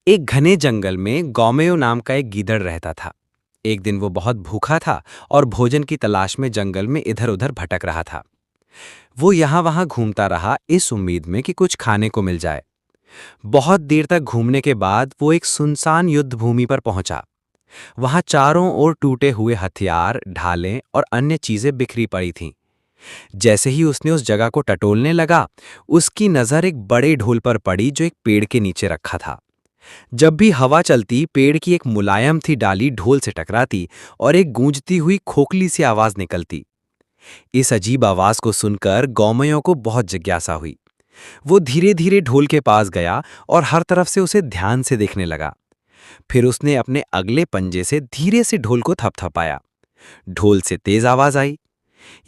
एक घने जंगल में गौमेयो नाम का एक गीदड़ रहता था। एक दिन वो बहुत भूखा था और भोजन की तलाश में जंगल में इधर उधर भटक रहा था। वो यहाँ वहाँ घूमता रहा इस उम्मीद में कि कुछ खाने को मिल जाए। बहुत देर तक घूमने के बाद वो एक सुनसान युद्ध भूमि पर पहुंचा। वहां चारों ओर टूटे हुए हथियार, ढालें और अन्य चीजें बिखरी पड़ी थीं। जैसे ही उसने उस जगह को टटोलने लगा, उसकी नजर एक बड़े ढोल पर पड़ी जो एक पेड़ के नीचे रखा था। जब भी हवा चलती, पेड़ की एक मुलायम सी डाली ढोल से टकराती और एक गूंजती हुई खोखली सी आवाज निकलती। इस अजीब आवाज को सुनकर गौमयों को बहुत जिज्ञासा हुई। वो धीरे धीरे ढोल के पास गया और हर तरफ से उसे ध्यान से देखने लगा। फिर उसने अपने अगले पंजे से धीरे से ढोल को थपथपाया। ढोल से तेज आवाज आई।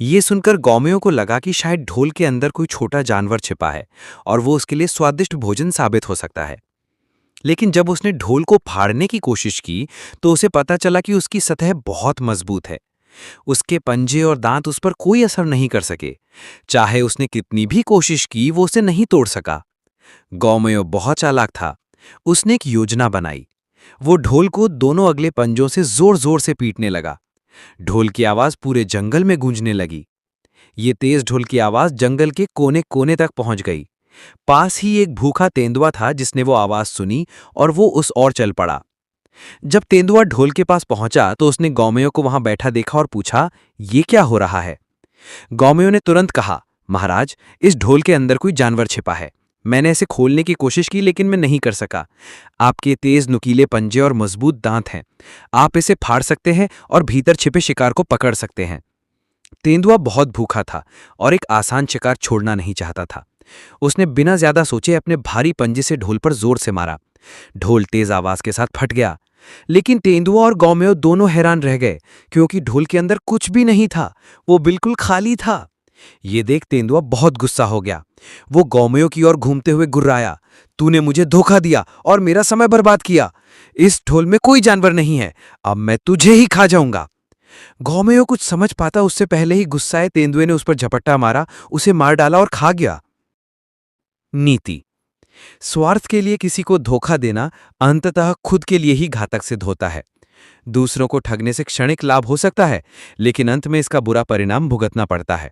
ये सुनकर गौमयों को लगा कि शायद ढोल के अंदर कोई छोटा जानवर छिपा है और वो उसके लिए स्वादिष्ट भोजन साबित हो सकता है। लेकिन जब उसने ढोल को फाड़ने की कोशिश की, तो उसे पता चला कि उसकी सतह बहुत मजबूत है। उसके पंजे और दांत उस पर कोई असर नहीं कर सके। चाहे उसने कितनी भी कोशिश की, वो उसे नहीं तोड़ सका। गौमयो बहुत चालाक था। उसने एक योजना बनाई। वो ढोल को दोनों अगले पंजों से जोर जोर से पीटने लगा। ढोल की आवाज पूरे जंगल में गूंजने लगी। ये तेज ढोल की आवाज जंगल के कोने कोने तक पहुंच गई। पास ही एक भूखा तेंदुआ था जिसने वो आवाज सुनी और वो उस ओर चल पड़ा। जब तेंदुआ ढोल के पास पहुंचा तो उसने गौमयों को वहां बैठा देखा और पूछा, ये क्या हो रहा है? गौमयों ने तुरंत कहा, महाराज, इस ढोल के अंदर कोई जानवर छिपा है। मैंने इसे खोलने की कोशिश की लेकिन मैं नहीं कर सका। आपके तेज नुकीले पंजे और मजबूत दांत हैं। आप इसे फाड़ सकते हैं और भीतर छिपे शिकार को पकड़ सकते हैं। तेंदुआ बहुत भूखा था और एक आसान शिकार छोड़ना नहीं चाहता था। उसने बिना ज्यादा सोचे अपने भारी पंजे से ढोल पर जोर से मारा। ढोल तेज आवाज के साथ फट गया। लेकिन तेंदुआ और गौमेयो दोनों हैरान रह गए, क्योंकि ढोल के अंदर कुछ भी नहीं था। वो बिल्कुल खाली था। ये देख तेंदुआ बहुत गुस्सा हो गया। वो गौमेयो की ओर घूमते हुए गुर्राया, तूने मुझे धोखा दिया और मेरा समय बर्बाद किया। इस ढोल में कोई जानवर नहीं है। अब मैं तुझे ही खा जाऊंगा। गौमेयो कुछ समझ पाता उससे पहले ही गुस्साए तेंदुए ने उस पर झपट्टा मारा, उसे मार डाला और खा गया। नीति: स्वार्थ के लिए किसी को धोखा देना अंततः खुद के लिए ही घातक सिद्ध होता है। दूसरों को ठगने से क्षणिक लाभ हो सकता है, लेकिन अंत में इसका बुरा परिणाम भुगतना पड़ता है।